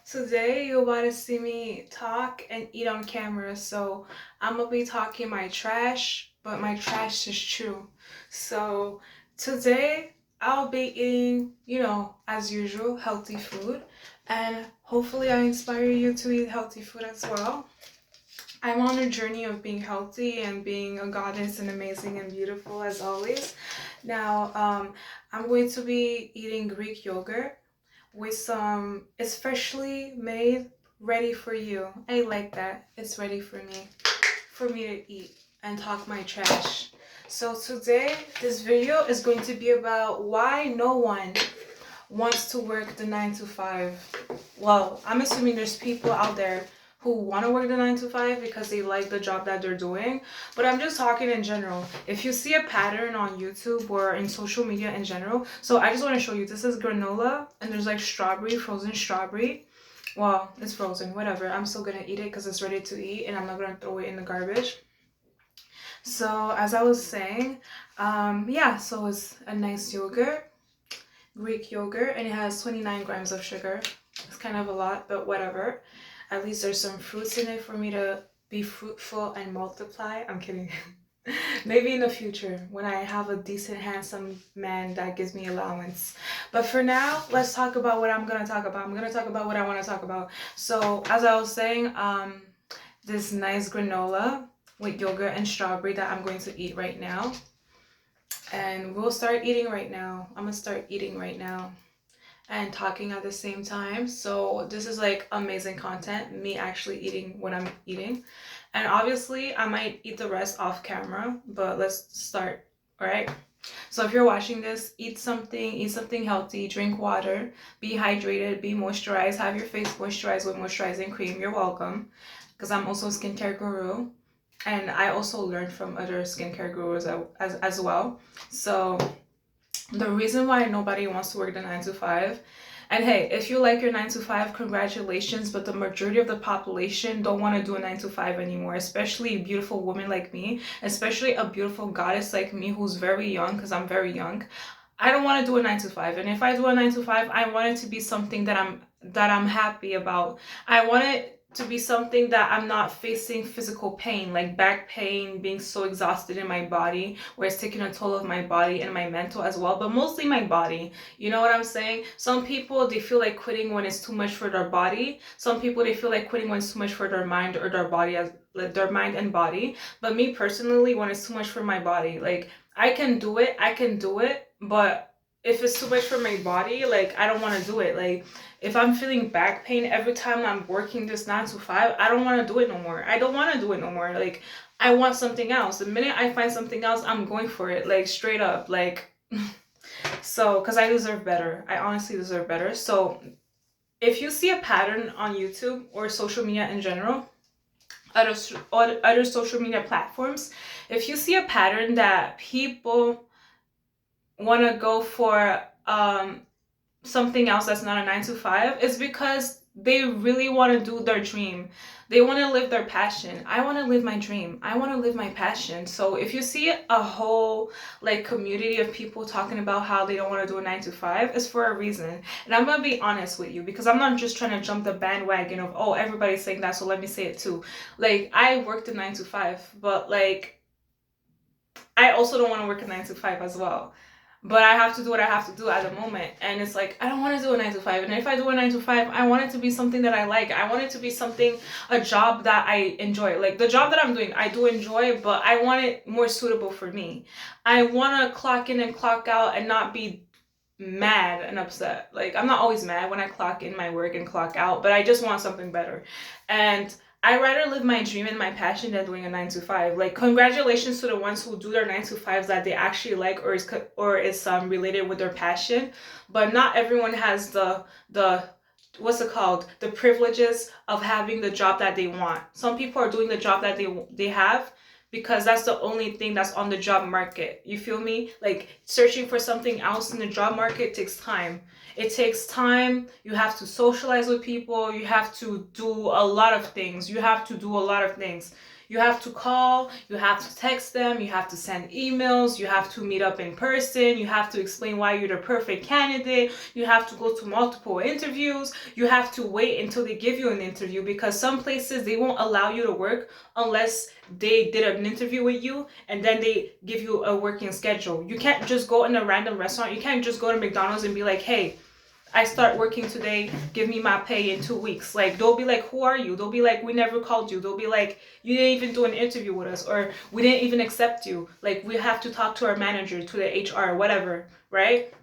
Today you're about to see me talk and eat on camera, so I'm gonna be talking my trash, but my trash is true. So today I'll be eating, as usual, healthy food, and hopefully I inspire you to eat healthy food as well. I'm on a journey of being healthy and being a goddess and amazing and beautiful as always. Now, I'm going to be eating Greek yogurt with some, it's freshly made, ready for you. I like that. It's ready for me to eat and talk my trash. So today, this video is going to be about why no one wants to work the 9 to 5. Well, I'm assuming there's people out there who want to work the 9 to 5 because they like the job that they're doing. But I'm just talking in general. If you see a pattern on YouTube or in social media in general, so I just want to show you, this is granola and there's like strawberry, frozen strawberry. Well, it's frozen, whatever. I'm still gonna eat it because it's ready to eat and I'm not gonna throw it in the garbage. So as I was saying, yeah, so it's a nice yogurt, Greek yogurt, and it has 29 grams of sugar. It's kind of a lot, but whatever. At least there's some fruits in it for me to be fruitful and multiply. I'm kidding. Maybe in the future when I have a decent, handsome man that gives me allowance. But for now, let's talk about what I'm gonna talk about. I'm gonna talk about what I want to talk about. So as I was saying, this nice granola with yogurt and strawberry that I'm going to eat right now. And we'll start eating right now. I'm gonna start eating right now and talking at the same time. So this is like amazing content, me actually eating what I'm eating. And obviously I might eat the rest off camera, but let's start, all right? So if you're watching this, eat something healthy, drink water, be hydrated, be moisturized, have your face moisturized with moisturizing cream. You're welcome, because I'm also a skincare guru. And I also learned from other skincare gurus as well. So the reason why nobody wants to work the 9 to 5, and hey, if you like your 9 to 5, congratulations, but the majority of the population don't want to do a 9 to 5 anymore, especially a beautiful woman like me, especially a beautiful goddess like me who's very young, because I'm very young. I don't want to do a 9 to 5, and if I do a 9 to 5, I want it to be something that I'm happy about. I want it to be something that I'm not facing physical pain, like back pain, being so exhausted in my body, where it's taking a toll of my body and my mental as well, but mostly my body. You know what I'm saying? Some people, they feel like quitting when it's too much for their body. Some people, they feel like quitting when it's too much for their mind or their body, as like their mind and body. But me personally, when it's too much for my body, like I can do it, but if it's too much for my body, like I don't want to do it. Like if I'm feeling back pain every time I'm working this 9 to 5, I don't want to do it no more. I don't want to do it no more. Like I want something else. The minute I find something else, I'm going for it. Like straight up. Like so, because I deserve better. I honestly deserve better. So if you see a pattern on YouTube or social media in general, other social media platforms, if you see a pattern that people want to go for something else that's not a 9 to 5, is because they really want to do their dream. They want to live their passion. I want to live my dream. I want to live my passion. So if you see a whole like community of people talking about how they don't want to do a 9 to 5, it's for a reason. And I'm going to be honest with you, because I'm not just trying to jump the bandwagon of, oh, everybody's saying that, so let me say it too. Like I worked a 9 to 5, but like I also don't want to work a 9 to 5 as well. But I have to do what I have to do at the moment. And it's like, I don't want to do a 9 to 5. And if I do a 9 to 5, I want it to be something that I like. I want it to be something, a job that I enjoy. Like the job that I'm doing, I do enjoy, but I want it more suitable for me. I want to clock in and clock out and not be mad and upset. Like I'm not always mad when I clock in my work and clock out, but I just want something better. And I rather live my dream and my passion than doing a 9 to 5. Like congratulations to the ones who do their 9 to 5s that they actually like or is related with their passion. But not everyone has the what's it called, the privileges of having the job that they want. Some people are doing the job that they have because that's the only thing that's on the job market. You feel me? Like searching for something else in the job market takes time. It takes time. You have to socialize with people. You have to do a lot of things. You have to do a lot of things. You have to call, you have to text them, you have to send emails, you have to meet up in person, you have to explain why you're the perfect candidate, you have to go to multiple interviews, you have to wait until they give you an interview, because some places they won't allow you to work unless they did an interview with you and then they give you a working schedule. You can't just go in a random restaurant, you can't just go to McDonald's and be like, hey, I start working today, give me my pay in 2 weeks. Like, they'll be like, who are you? They'll be like, we never called you. They'll be like, you didn't even do an interview with us, or we didn't even accept you. Like, we have to talk to our manager, to the HR, whatever, right?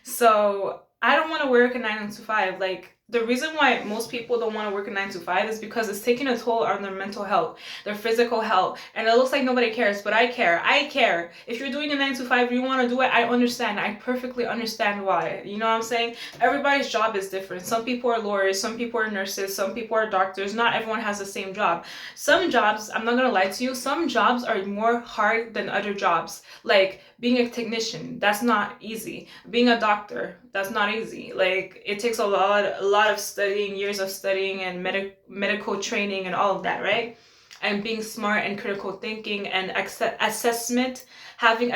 So I don't want to work a 9 to 5. Like, the reason why most people don't want to work a 9 to 5 is because it's taking a toll on their mental health, their physical health, and it looks like nobody cares, but I care. I care. If you're doing a 9 to 5, you want to do it, I understand. I perfectly understand why. You know what I'm saying? Everybody's job is different. Some people are lawyers, some people are nurses, some people are doctors. Not everyone has the same job. Some jobs, I'm not going to lie to you, some jobs are more hard than other jobs. Like being a technician, that's not easy. Being a doctor, that's not easy. Like, it takes a lot of studying, years of studying and medical training and all of that, right? And being smart and critical thinking and assessment, having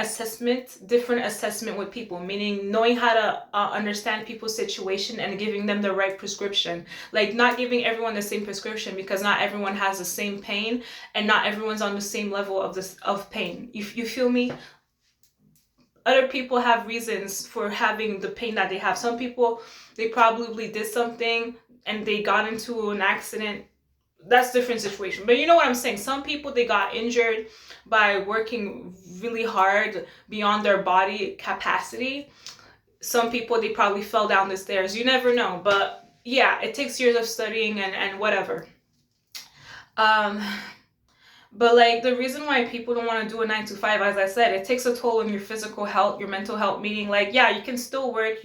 different assessment with people, meaning knowing how to understand people's situation and giving them the right prescription. Like, not giving everyone the same prescription, because not everyone has the same pain and not everyone's on the same level of pain. You feel me? Other people have reasons for having the pain that they have. Some people, they probably did something and they got into an accident. That's a different situation. But you know what I'm saying? Some people, they got injured by working really hard beyond their body capacity. Some people, they probably fell down the stairs. You never know. But yeah, it takes years of studying and whatever. But like, the reason why people don't want to do a 9 to 5, as I said, it takes a toll on your physical health, your mental health, meaning like, yeah, you can still work,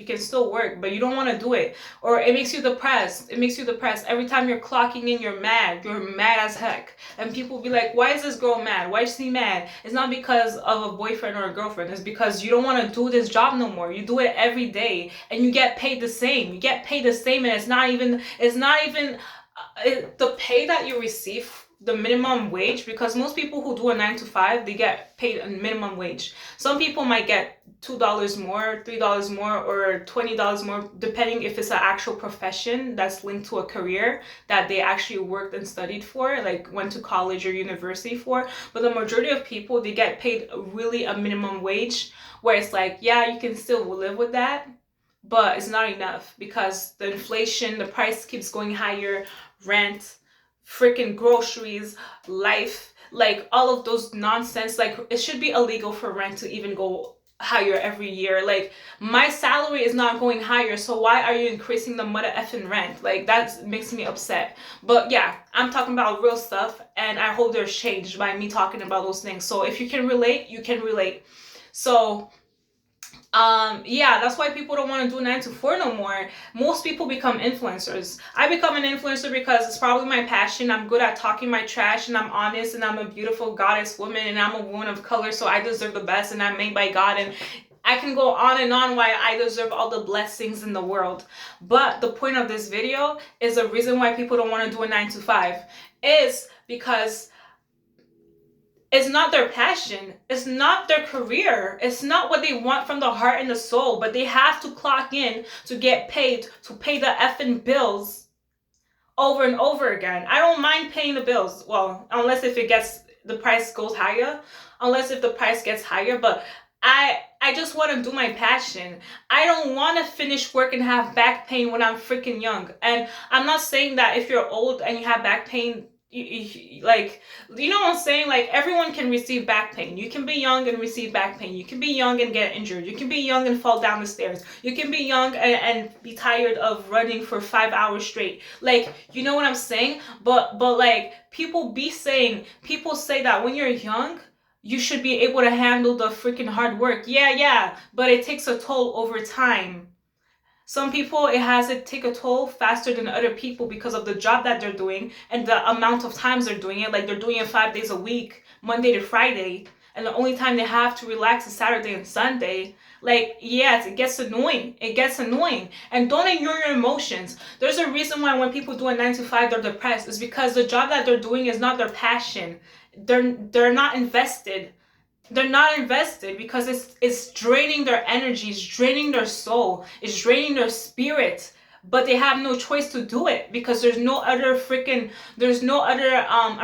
but you don't want to do it. Or it makes you depressed. Every time you're clocking in, you're mad as heck. And people be like, why is this girl mad? Why is she mad? It's not because of a boyfriend or a girlfriend. It's because you don't want to do this job no more. You do it every day and you get paid the same. And it's not even the pay that you receive, the minimum wage, because most people who do a 9 to 5, they get paid a minimum wage. Some people might get $2 more, $3 more, or $20 more, depending if it's an actual profession that's linked to a career that they actually worked and studied for, like went to college or university for. But the majority of people, they get paid really a minimum wage, where it's like, yeah, you can still live with that, but it's not enough, because the inflation, the price keeps going higher, rent, freaking groceries, life, like all of those nonsense. Like, it should be illegal for rent to even go higher every year. Like, my salary is not going higher, so why are you increasing the mother effing rent? Like, that makes me upset. But yeah, I'm talking about real stuff, and I hope there's change by me talking about those things. So if you can relate, you can relate. So yeah, that's why people don't want to do 9 to 4 no more. Most people become influencers. I become an influencer because it's probably my passion. I'm good at talking my trash, and I'm honest, and I'm a beautiful goddess woman, and I'm a woman of color, so I deserve the best, and I'm made by God, and I can go on and on why I deserve all the blessings in the world. But the point of this video is the reason why people don't want to do a 9 to 5 is because it's not their passion. It's not their career. It's not what they want from the heart and the soul, but they have to clock in to get paid, to pay the effing bills over and over again. I don't mind paying the bills. Well, unless if the price goes higher, but I just want to do my passion. I don't want to finish work and have back pain when I'm freaking young. And I'm not saying that if you're old and you have back pain, like, you know what I'm saying? Like, everyone can receive back pain. You can be young and receive back pain. You can be young and get injured. You can be young and fall down the stairs. You can be young and be tired of running for 5 hours straight. Like, you know what I'm saying? But like, people say that when you're young, you should be able to handle the freaking hard work. Yeah, but it takes a toll over time. Some people, it has to take a toll faster than other people because of the job that they're doing and the amount of times they're doing it. Like, they're doing it 5 days a week, Monday to Friday, and the only time they have to relax is Saturday and Sunday. Like, yes, it gets annoying. It gets annoying. And don't ignore your emotions. There's a reason why when people do a 9 to 5, they're depressed. It's because the job that they're doing is not their passion. They're not invested. They're not invested because it's draining their energy, it's draining their soul, it's draining their spirit. But they have no choice to do it because there's no other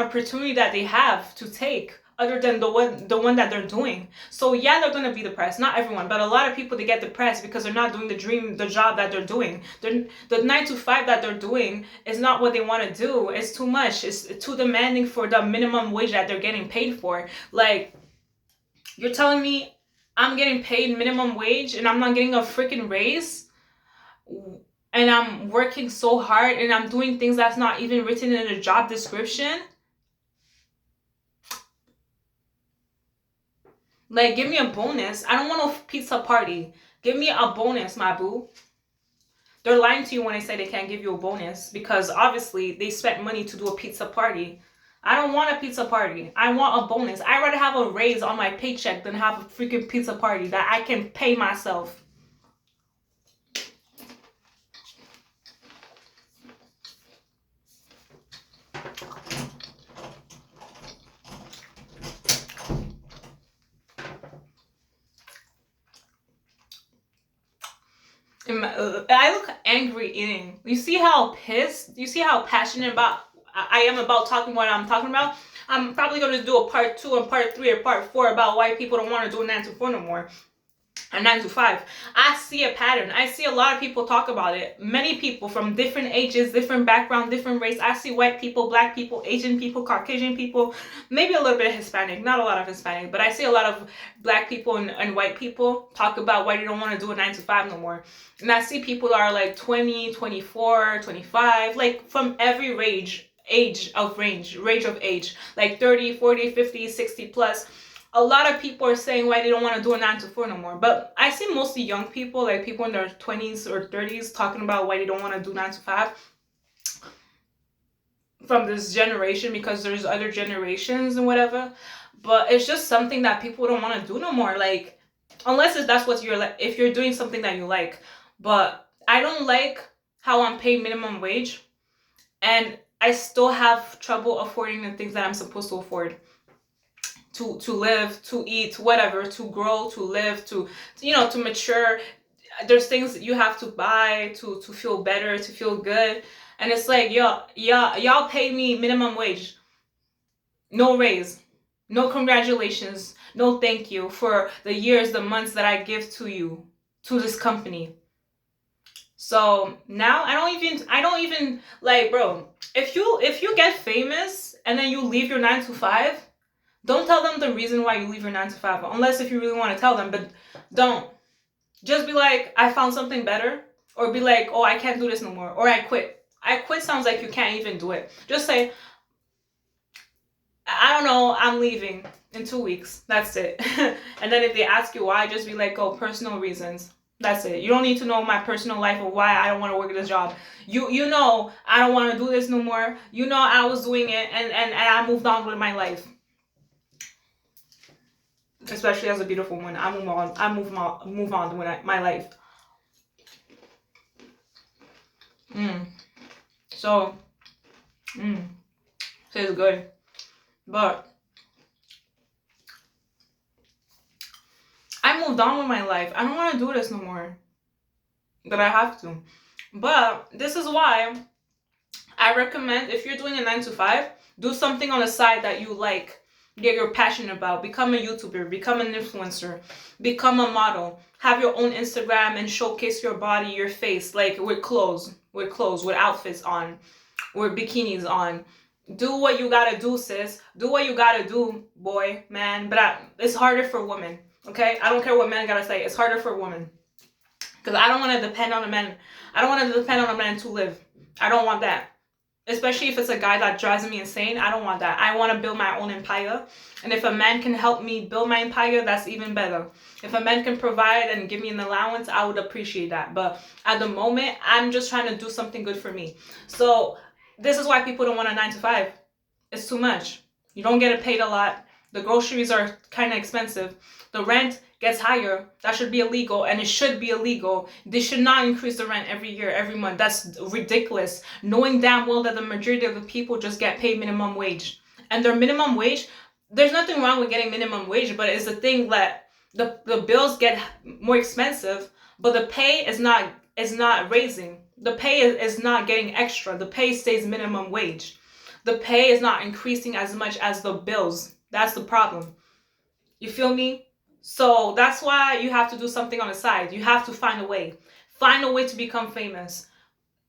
opportunity that they have to take other than the one that they're doing. So yeah, they're gonna be depressed. Not everyone, but a lot of people, they get depressed because they're not doing the job that they're doing. The 9 to 5 that they're doing is not what they want to do. It's too much. It's too demanding for the minimum wage that they're getting paid for. Like, you're telling me I'm getting paid minimum wage and I'm not getting a freaking raise? And I'm working so hard and I'm doing things that's not even written in the job description? Like, give me a bonus. I don't want a pizza party. Give me a bonus, my boo. They're lying to you when they say they can't give you a bonus because obviously they spent money to do a pizza party. I don't want a pizza party. I want a bonus. I'd rather have a raise on my paycheck than have a freaking pizza party that I can pay myself. I look angry eating. You see how pissed? You see how passionate about I am about talking what I'm talking about? I'm probably going to do a part 2 and part 3 or part 4 about why people don't want to do a 9 to 4 no more. A 9 to 5. I see a pattern. I see a lot of people talk about it. Many people from different ages, different background, different race. I see white people, black people, Asian people, Caucasian people, maybe a little bit of Hispanic, not a lot of Hispanic, but I see a lot of black people and white people talk about why they don't want to do a 9 to 5 no more. And I see people that are like 20, 24, 25, like from every range of age, like 30, 40, 50, 60 plus. A lot of people are saying why they don't want to do a 9 to 4 no more. But I see mostly young people, like people in their 20s or 30s, talking about why they don't want to do 9 to 5 from this generation because there's other generations and whatever. But it's just something that people don't want to do no more. Like, unless that's what you're like, if you're doing something that you like. But I don't like how I'm paid minimum wage and I still have trouble affording the things that I'm supposed to afford. To live, to eat, whatever, to grow, to live, to mature. There's things that you have to buy to feel better, to feel good. And it's like, y'all pay me minimum wage. No raise. No congratulations. No thank you for the years, the months that I give to you, to this company. So now I don't even like, bro, if you get famous and then you leave your 9 to 5, don't tell them the reason why you leave your 9 to 5, unless if you really want to tell them, but don't. Just be like, I found something better, or be like, oh, I can't do this no more, or I quit. I quit sounds like you can't even do it. Just say, I don't know, I'm leaving in 2 weeks. That's it. And then if they ask you why, just be like, oh, personal reasons. That's it. You don't need to know my personal life or why I don't want to work at this job. You know I don't want to do this no more. You know I was doing it and I moved on with my life. Especially as a beautiful woman, I move on with my life. So, tastes good, but I moved on with my life. I don't want to do this no more, but I have to. But this is why I recommend, if you're doing a 9 to 5, do something on the side that you like, that you're passionate about. Become a YouTuber, become an influencer, become a model, have your own Instagram and showcase your body, your face, like with clothes, with outfits on, with bikinis on. Do what you gotta do, sis. Do what you gotta do, boy, man. But it's harder for women, okay? I don't care what men gotta say. It's harder for women. Because I don't want to depend on a man. I don't want to depend on a man to live. I don't want that. Especially if it's a guy that drives me insane. I don't want that. I want to build my own empire. And if a man can help me build my empire, that's even better. If a man can provide and give me an allowance, I would appreciate that. But at the moment, I'm just trying to do something good for me. So this is why people don't want a 9 to 5. It's too much. You don't get paid a lot. The groceries are kind of expensive. The rent gets higher, that should be illegal, and it should be illegal. They should not increase the rent every year, every month. That's ridiculous. Knowing damn well that the majority of the people just get paid minimum wage. And their minimum wage, there's nothing wrong with getting minimum wage, but it's the thing that the bills get more expensive, but the pay is not raising. The pay is not getting extra. The pay stays minimum wage. The pay is not increasing as much as the bills. That's the problem. You feel me? So that's why you have to do something on the side. You have to find a way. Find a way to become famous.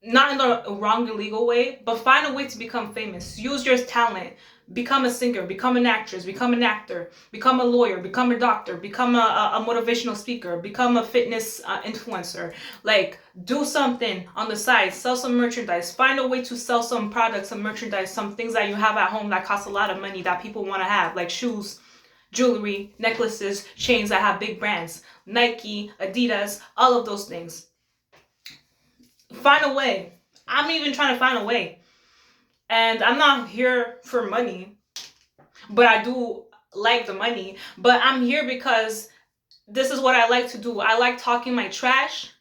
Not in the wrong, illegal way, but find a way to become famous. Use your talent. Become a singer, become an actress, become an actor, become a lawyer, become a doctor, become a motivational speaker, become a fitness influencer. Like, do something on the side, sell some merchandise, find a way to sell some products, some merchandise, some things that you have at home that cost a lot of money that people want to have, like shoes, jewelry, necklaces, chains that have big brands, Nike, Adidas, all of those things. Find a way. I'm even trying to find a way. And I'm not here for money, but I do like the money. But I'm here because this is what I like to do. I like talking my trash.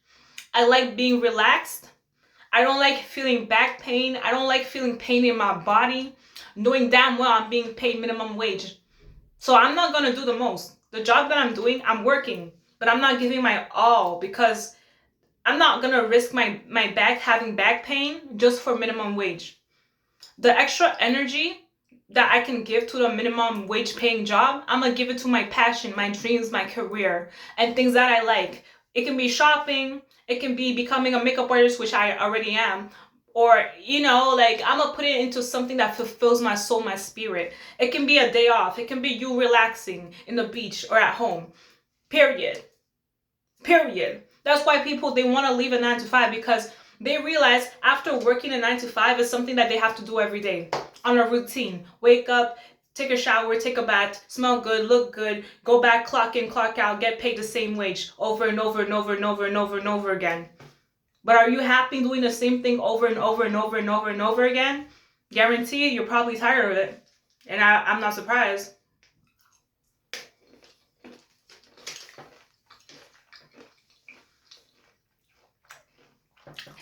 I like being relaxed. I don't like feeling back pain. I don't like feeling pain in my body, knowing damn well I'm being paid minimum wage. So I'm not going to do the most. The job that I'm doing, I'm working, but I'm not giving my all because I'm not going to risk my back having back pain just for minimum wage. The extra energy that I can give to the minimum wage paying job, I'm going to give it to my passion, my dreams, my career, and things that I like. It can be shopping. It can be becoming a makeup artist, which I already am. Or, like, I'm going to put it into something that fulfills my soul, my spirit. It can be a day off. It can be you relaxing in the beach or at home. Period. That's why people, they want to leave a 9-to-5 because they realize after working a 9-to-5 is something that they have to do every day on a routine. Wake up, take a shower, take a bath, smell good, look good, go back, clock in, clock out, get paid the same wage over and over and over and over and over and over again. But are you happy doing the same thing over and over and over and over and over again? Guarantee you're probably tired of it. And I'm not surprised.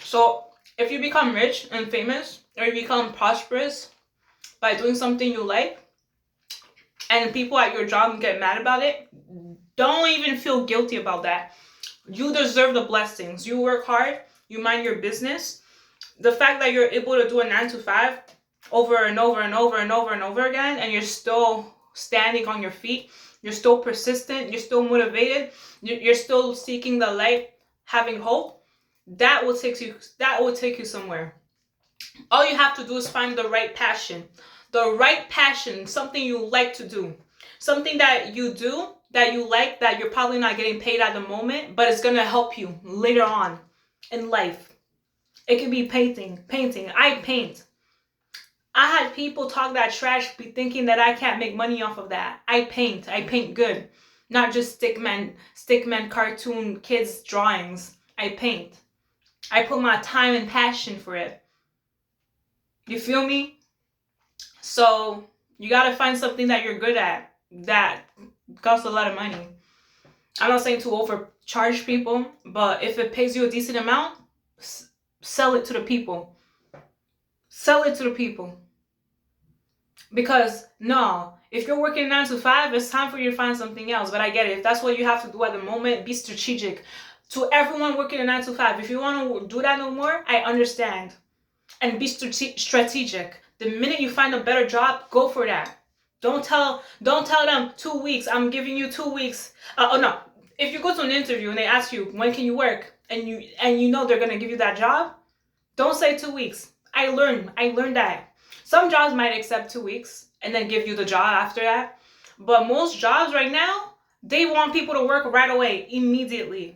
So if you become rich and famous, or you become prosperous by doing something you like, and people at your job get mad about it, don't even feel guilty about that. You deserve the blessings. You work hard, you mind your business. The fact that you're able to do a 9-to-5 over and over and over and over and over again, and you're still standing on your feet, you're still persistent, you're still motivated, you're still seeking the light, having hope, that will take you somewhere. All you have to do is find the right passion. The right passion, something you like to do. Something that you do, that you like, that you're probably not getting paid at the moment, but it's going to help you later on in life. It can be painting. I paint. I had people talk that trash, be thinking that I can't make money off of that. I paint good. Not just stickman cartoon kids drawings. I paint. I put my time and passion for it. You feel me? So you gotta find something that you're good at that costs a lot of money. I'm not saying to overcharge people, but if it pays you a decent amount, sell it to the people. Sell it to the people. Because no, if you're working 9-to-5, it's time for you to find something else. But I get it. If that's what you have to do at the moment, be strategic. To everyone working a 9-to-5, if you want to do that no more, I understand. And be strategic. The minute you find a better job, go for that. Don't tell them 2 weeks. I'm giving you 2 weeks. No. If you go to an interview and they ask you when can you work, and you know they're gonna give you that job, don't say 2 weeks. I learned that. Some jobs might accept 2 weeks and then give you the job after that. But most jobs right now, they want people to work right away, immediately.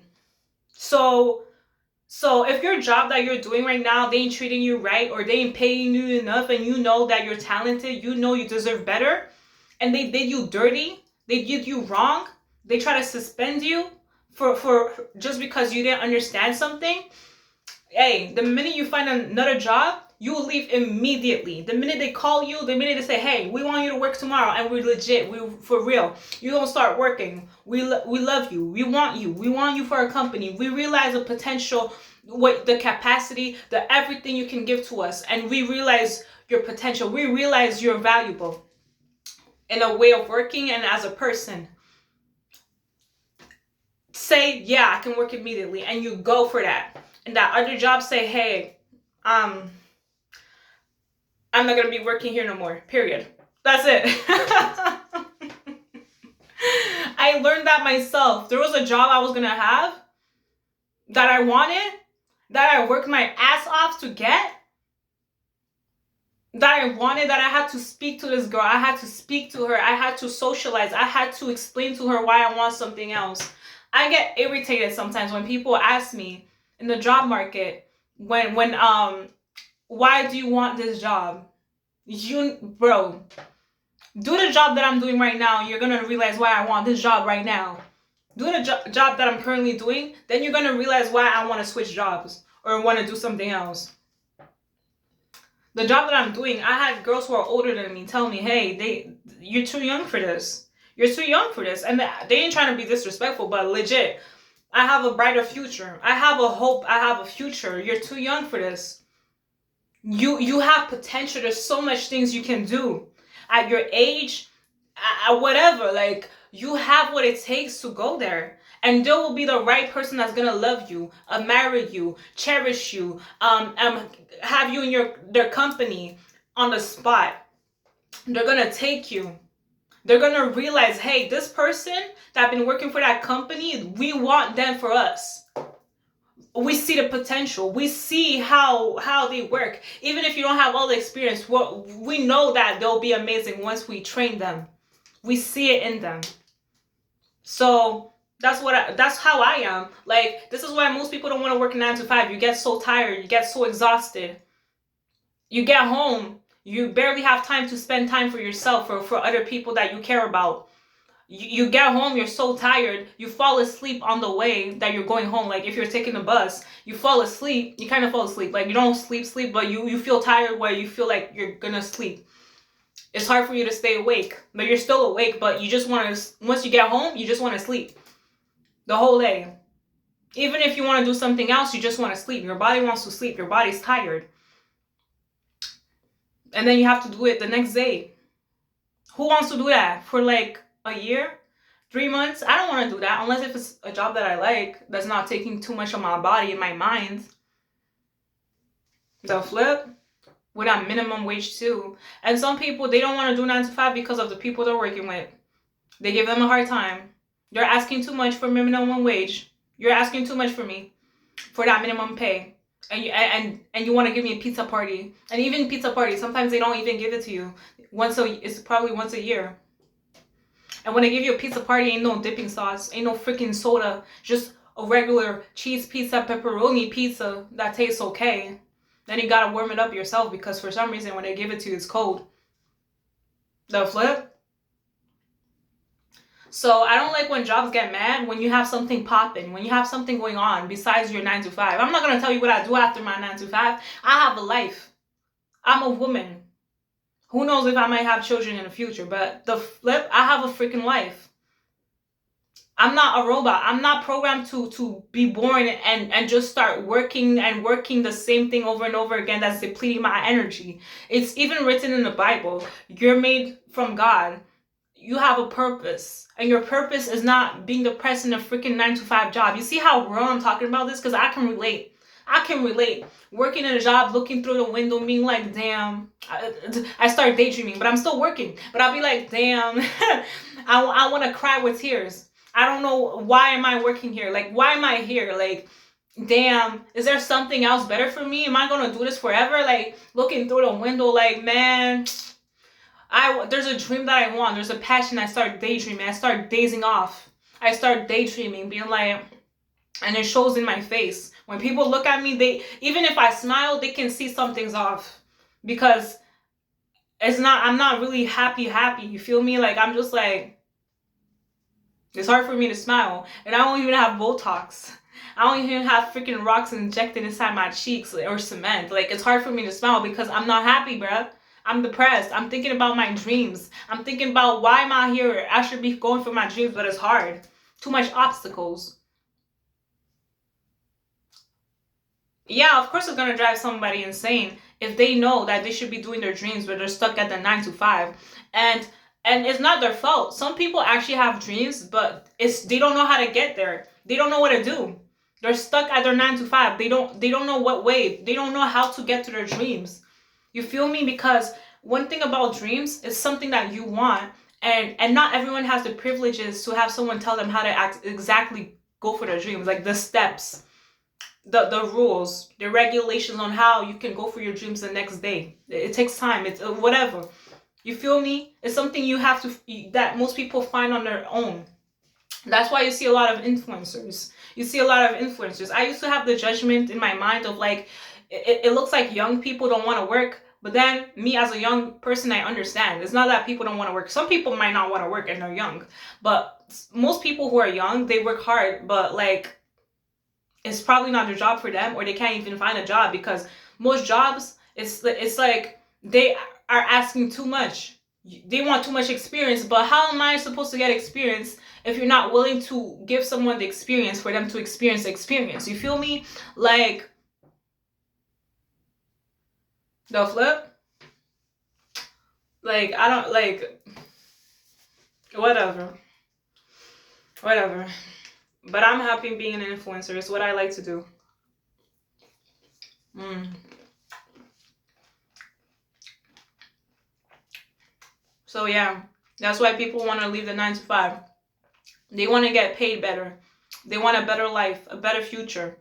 So if your job that you're doing right now, they ain't treating you right, or they ain't paying you enough, and you know that you're talented, you know you deserve better, and they did you dirty, they did you wrong, they try to suspend you for just because you didn't understand something, hey, the minute you find another job, you will leave immediately. The minute they call you, the minute they say, hey, we want you to work tomorrow, and we're legit, we for real, you don't start working. We love you. We want you. We want you for our company. We realize the potential, what the capacity, the everything you can give to us, and we realize your potential. We realize you're valuable in a way of working and as a person. Say, yeah, I can work immediately, and you go for that. And that other job say, hey, I'm not gonna be working here no more. Period. That's it. I learned that myself. There was a job I was gonna have that I wanted, that I worked my ass off to get, that I wanted, that I had to speak to this girl. I had to speak to her. I had to socialize. I had to explain to her why I want something else. I get irritated sometimes when people ask me in the job market, when why do you want this job? Bro, do the job that I'm doing right now. You're gonna realize why I want this job right now. Do the job that I'm currently doing, then you're gonna realize why I want to switch jobs or want to do something else. The job that I'm doing, I had girls who are older than me tell me, hey, you're too young for this. You're too young for this. And they ain't trying to be disrespectful, but legit, I have a brighter future. I have a hope. I have a future. You're too young for this. You have potential. There's so much things you can do at your age, at whatever. Like, you have what it takes to go there. And there will be the right person that's gonna love you, marry you, cherish you, have you in their company on the spot. They're gonna take you. They're gonna realize, hey, this person that been working for that company, we want them for us. We see the potential. We see how they work. Even if you don't have all the experience, we know that they'll be amazing once we train them. We see it in them. So that's how I am. Like, this is why most people don't want to work 9 to 5. You get so tired, you get so exhausted. You get home, you barely have time to spend time for yourself or for other people that you care about. You get home, you're so tired, you fall asleep on the way that you're going home. Like, if you're taking a bus, you fall asleep, you kind of fall asleep. Like, you don't sleep, but you feel tired where you feel like you're gonna sleep. It's hard for you to stay awake, but you're still awake, but you just want to, once you get home, you just want to sleep the whole day. Even if you want to do something else, you just want to sleep. Your body wants to sleep. Your body's tired. And then you have to do it the next day. Who wants to do that for like a year, 3 months? I don't want to do that unless if it's a job that I like, that's not taking too much of my body and my mind. The flip, with that minimum wage too. And some people, they don't want to do 9 to 5 because of the people they're working with. They give them a hard time. They're asking too much for minimum wage. You're asking too much for me for that minimum pay. And you want to give me a pizza party. And even pizza parties, sometimes they don't even give it to you. It's probably once a year. And when they give you a pizza party, ain't no dipping sauce, ain't no freaking soda, just a regular cheese pizza, pepperoni pizza that tastes okay. Then you gotta warm it up yourself because for some reason when they give it to you, it's cold. The flip. So I don't like when jobs get mad when you have something popping, when you have something going on besides your 9 to 5. I'm not going to tell you what I do after my 9 to 5. I have a life. I'm a woman. Who knows if I might have children in the future, but the flip, I have a freaking life. I'm not a robot. I'm not programmed to be born and just start working the same thing over and over again. That's depleting my energy. It's even written in the Bible. You're made from God. You have a purpose, and your purpose is not being depressed in a freaking 9 to 5 job. You see how real I'm talking about this? Because I can relate. Working in a job, looking through the window, being like, damn. I start daydreaming, but I'm still working. But I'll be like, damn. I want to cry with tears. I don't know, why am I working here? Like, why am I here? Like, damn, is there something else better for me? Am I going to do this forever? Like, looking through the window, like, man, there's a dream that I want. There's a passion. I start daydreaming. I start dazing off. I start daydreaming, being like, and it shows in my face. When people look at me, even if I smile, they can see something's off because I'm not really happy. You feel me? Like, I'm just like, it's hard for me to smile, and I don't even have Botox. I don't even have freaking rocks injected inside my cheeks or cement. Like, it's hard for me to smile because I'm not happy, bruh. I'm depressed. I'm thinking about my dreams. I'm thinking about why am I here? I should be going for my dreams, but it's hard. Too much obstacles. Yeah, of course it's gonna drive somebody insane if they know that they should be doing their dreams, but they're stuck at the 9 to 5. And it's not their fault. Some people actually have dreams, but it's they don't know how to get there. They don't know what to do. They're stuck at their 9 to 5. They don't know what way. They don't know how to get to their dreams. You feel me? Because one thing about dreams is something that you want, and not everyone has the privileges to have someone tell them how to exactly go for their dreams, like the steps, the rules, the regulations on how you can go for your dreams the next day. It takes time. It's whatever. You feel me? It's something you have to that most people find on their own. That's why you see a lot of influencers. You see a lot of influencers. I used to have the judgment in my mind of like, it looks like young people don't want to work. But then, me as a young person, I understand. It's not that people don't want to work. Some people might not want to work and they're young. But most people who are young, they work hard. But like, it's probably not their job for them, or they can't even find a job because most jobs, it's like they are asking too much. They want too much experience, but how am I supposed to get experience if you're not willing to give someone the experience for them to experience the experience? You feel me? Like, the flip? Like, I don't, like, whatever. Whatever. But I'm happy being an influencer. It's what I like to do. So yeah, that's why people want to leave the 9 to 5. They want to get paid better. They want a better life, a better future.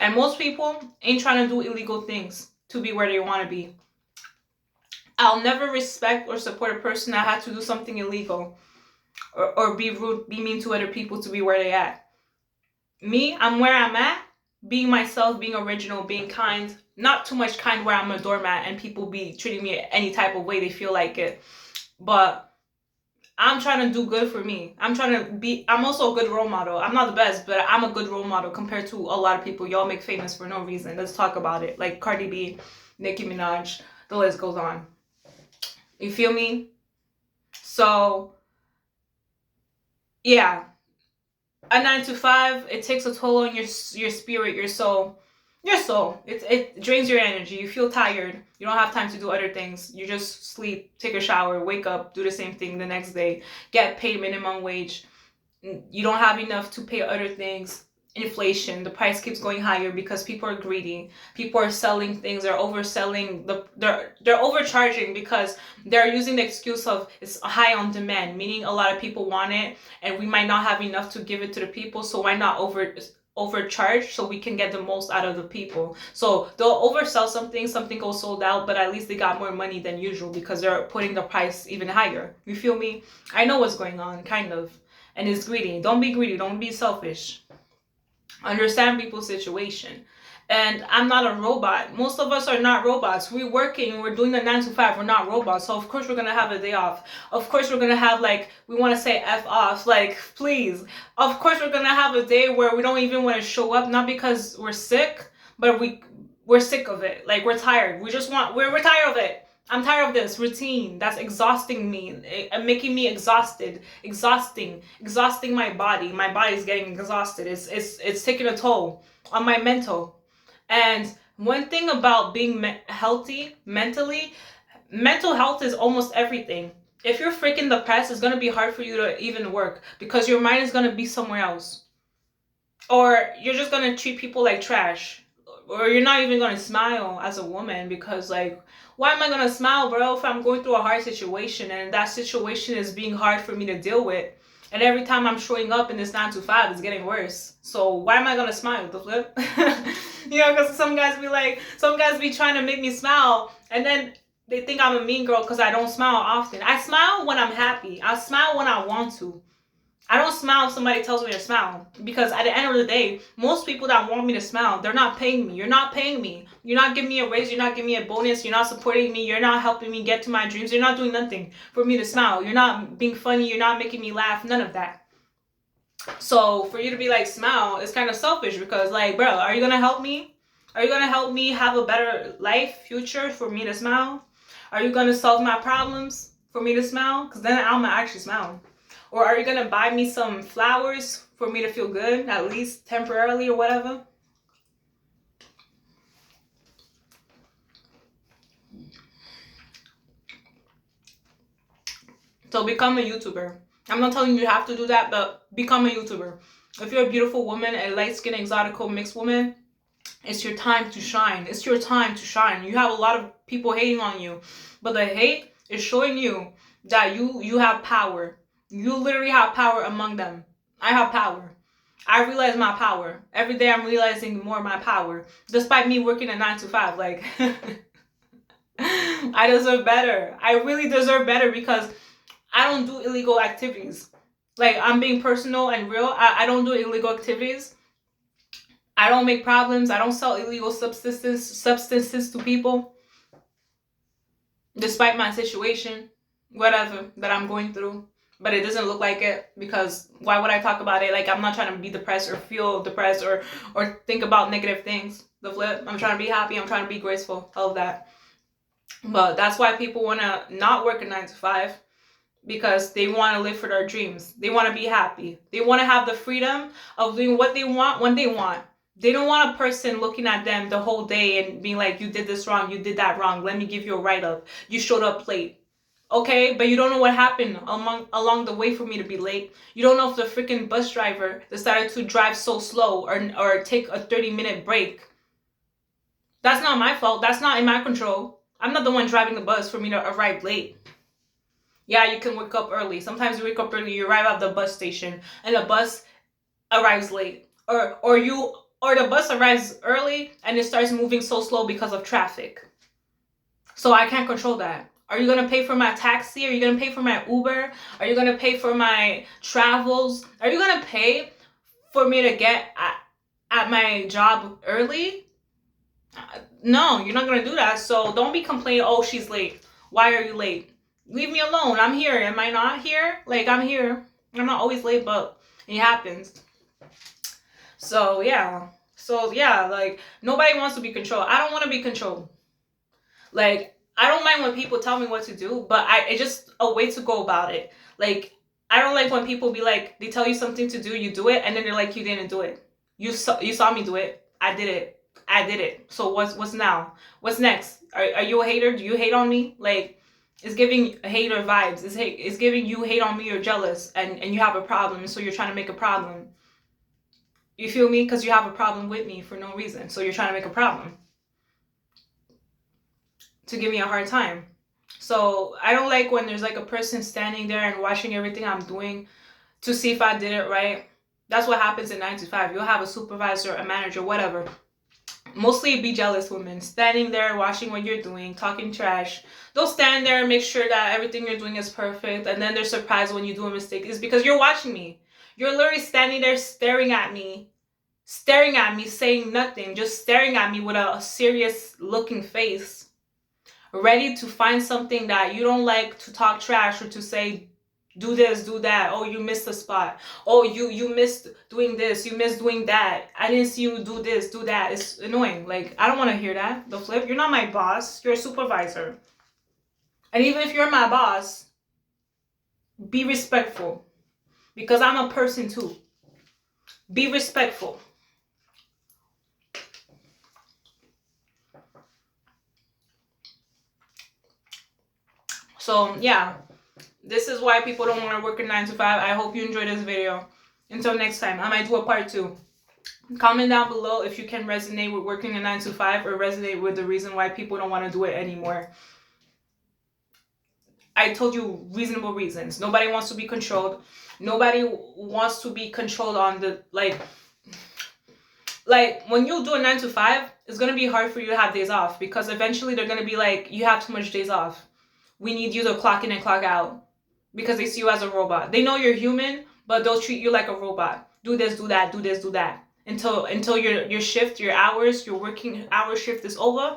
And most people ain't trying to do illegal things to be where they want to be. I'll never respect or support a person that had to do something illegal or be rude, be mean to other people to be where they at. Me, I'm where I'm at, being myself, being original, being kind. Not too much kind where I'm a doormat and people be treating me any type of way they feel like it. But I'm trying to do good for me. I'm also a good role model. I'm not the best, but I'm a good role model compared to a lot of people y'all make famous for no reason. Let's talk about it. Like Cardi B, Nicki Minaj, the list goes on. You feel me? So, yeah. A 9 to 5, it takes a toll on your spirit, your soul. Your soul. It drains your energy. You feel tired. You don't have time to do other things. You just sleep, take a shower, wake up, do the same thing the next day, get paid minimum wage. You don't have enough to pay other things. Inflation, the price keeps going higher because people are greedy. People are selling things, they're overselling, they're overcharging because they're using the excuse of it's high on demand, meaning a lot of people want it and we might not have enough to give it to the people, so why not overcharge so we can get the most out of the people. So they'll oversell something goes sold out, but at least they got more money than usual because they're putting the price even higher. You feel me? I know what's going on, kind of. And it's greedy. Don't be greedy, don't be selfish. Understand people's situation. And I'm not a robot. Most of us are not robots. We're working, we're doing the 9 to 5. We're not robots. So of course we're gonna have a day off. Of course we're gonna have, like, we want to say F off. Like, please. Of course we're gonna have a day where we don't even want to show up, not because we're sick, but we're sick of it. Like, we're tired. We're tired of it. I'm tired of this routine that's exhausting me, making me exhausting my body. My body's getting exhausted. It's taking a toll on my mental. And one thing about being healthy mentally, mental health is almost everything. If you're freaking depressed, it's gonna be hard for you to even work because your mind is gonna be somewhere else, or you're just gonna treat people like trash, or you're not even gonna smile as a woman because, like, why am I gonna smile, bro, if I'm going through a hard situation and that situation is being hard for me to deal with, and every time I'm showing up in this 9 to 5, it's getting worse. So why am I gonna smile? The flip. Because some guys be trying to make me smile, and then they think I'm a mean girl because I don't smile often. I smile when I'm happy. I smile when I want to. I don't smile if somebody tells me to smile, because at the end of the day, most people that want me to smile, they're not paying me. You're not paying me. You're not giving me a raise. You're not giving me a bonus. You're not supporting me. You're not helping me get to my dreams. You're not doing nothing for me to smile. You're not being funny. You're not making me laugh. None of that. So for you to be like, smile, it's kind of selfish because, like, bro, are you gonna help me? Are you gonna help me have a better life, future for me to smile? Are you gonna solve my problems for me to smile? Because then I'm gonna actually smile. Or are you gonna buy me some flowers for me to feel good, at least temporarily or whatever? So become a YouTuber. I'm not telling you have to do that, but become a YouTuber. If you're a beautiful woman, a light-skinned, exotical, mixed woman, it's your time to shine. It's your time to shine. You have a lot of people hating on you, but the hate is showing you that you have power. You literally have power among them. I have power. I realize my power. Every day I'm realizing more of my power. Despite me working a 9 to 5. Like, I deserve better. I really deserve better because I don't do illegal activities. Like, I'm being personal and real. I don't do illegal activities. I don't make problems. I don't sell illegal substances to people, despite my situation, whatever that I'm going through. But it doesn't look like it, because why would I talk about it? Like, I'm not trying to be depressed or feel depressed or think about negative things. The flip, I'm trying to be happy. I'm trying to be graceful. All of that. But that's why people want to not work a 9 to 5, because they want to live for their dreams. They want to be happy. They want to have the freedom of doing what they want when they want. They don't want a person looking at them the whole day and being like, you did this wrong, you did that wrong, let me give you a write-up. You showed up late. Okay, but you don't know what happened along the way for me to be late. You don't know if the freaking bus driver decided to drive so slow or take a 30-minute break. That's not my fault. That's not in my control. I'm not the one driving the bus for me to arrive late. Yeah, you can wake up early. Sometimes you wake up early, you arrive at the bus station, and the bus arrives late. Or the bus arrives early and it starts moving so slow because of traffic. So I can't control that. Are you gonna pay for my taxi? Are you gonna pay for my Uber? Are you gonna pay for my travels? Are you gonna pay for me to get at my job early? No, you're not gonna do that. So don't be complaining, oh, she's late. Why are you late? Leave me alone. I'm here. Am I not here? Like, I'm here. I'm not always late, but it happens. So yeah. So yeah, like, nobody wants to be controlled. I don't want to be controlled. Like, I don't mind when people tell me what to do, but it's just a way to go about it. Like, I don't like when people be like, they tell you something to do, you do it, and then they're like, you didn't do it. You saw me do it. I did it. I did it. So what's now? What's next? Are you a hater? Do you hate on me? Like, it's giving hater vibes. It's giving you hate on me. You're jealous and you have a problem, so you're trying to make a problem. You feel me? Because you have a problem with me for no reason, so you're trying to make a problem to give me a hard time. So I don't like when there's like a person standing there and watching everything I'm doing to see if I did it right. That's what happens in 9 to 5. You'll have a supervisor, a manager, whatever. Mostly be jealous women standing there watching what you're doing, talking trash. They'll stand there and make sure that everything you're doing is perfect, and then they're surprised when you do a mistake. It's because you're watching me. You're literally standing there staring at me, saying nothing, just staring at me with a serious looking face, ready to find something that you don't like, to talk trash or to say, do this, do that. Oh, you missed a spot. Oh, you missed doing this, you missed doing that. I didn't see you do this, do that. It's annoying. Like, I don't want to hear that. The flip, you're not my boss, you're a supervisor. And even if you're my boss, be respectful, because I'm a person too. Be respectful. So yeah, this is why people don't want to work a 9 to 5. I hope you enjoyed this video. Until next time, I might do a part 2. Comment down below if you can resonate with working a 9 to 5 or resonate with the reason why people don't want to do it anymore. I told you reasonable reasons. Nobody wants to be controlled. Nobody wants to be controlled on the, like when you do a 9 to 5, it's going to be hard for you to have days off, because eventually they're going to be like, you have too much days off. We need you to clock in and clock out, because they see you as a robot. They know you're human, but they'll treat you like a robot. Do this, do that, do this, do that. Until your shift, your hours, your working hour shift is over,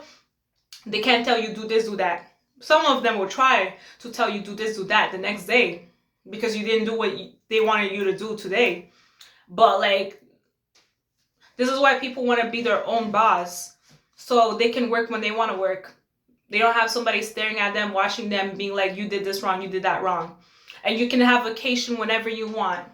they can't tell you do this, do that. Some of them will try to tell you do this, do that the next day, because you didn't do what they wanted you to do today. But like, this is why people want to be their own boss, so they can work when they want to work. They don't have somebody staring at them, watching them, being like, you did this wrong, you did that wrong. And you can have vacation whenever you want.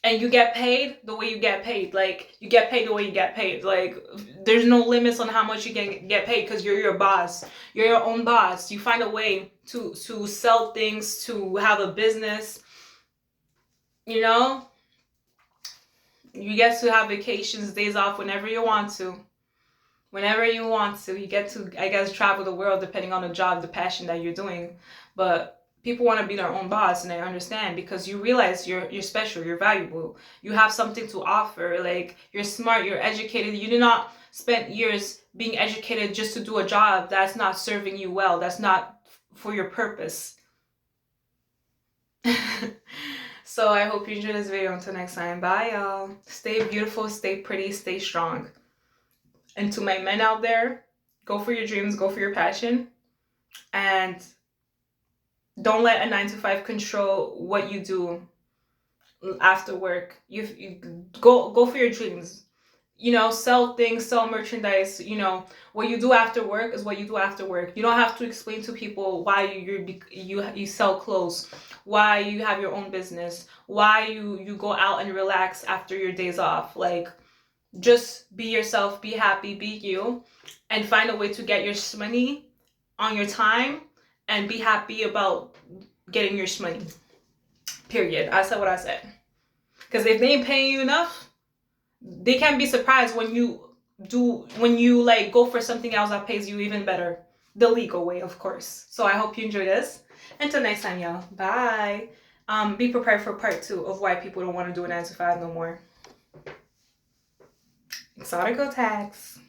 And you get paid the way you get paid. Like, you get paid the way you get paid. Like, there's no limits on how much you can get paid, because you're your boss. You're your own boss. You find a way to sell things, to have a business. You know, you get to have vacations, days off whenever you want to. Whenever you want to. You get to, I guess, travel the world depending on the job, the passion that you're doing. But people want to be their own boss, and I understand, because you realize you're special, you're valuable. You have something to offer. Like, you're smart, you're educated. You did not spend years being educated just to do a job that's not serving you well, that's not for your purpose. So I hope you enjoyed this video. Until next time, bye y'all. Stay beautiful, stay pretty, stay strong. And to my men out there, go for your dreams, go for your passion, and don't let a 9 to 5 control what you do after work. You go for your dreams. You know, sell things, sell merchandise. You know, what you do after work is what you do after work. You don't have to explain to people why you sell clothes, why you have your own business, why you go out and relax after your days off. Like, just be yourself, be happy, be you, and find a way to get your money on your time, and be happy about getting your money. Period. I said what I said. Because if they ain't paying you enough, they can be surprised when you like go for something else that pays you even better. The legal way, of course. So I hope you enjoy this. Until next time, y'all. Bye. Be prepared for part 2 of why people don't want to do a 9 to 5 no more. Exotico tax.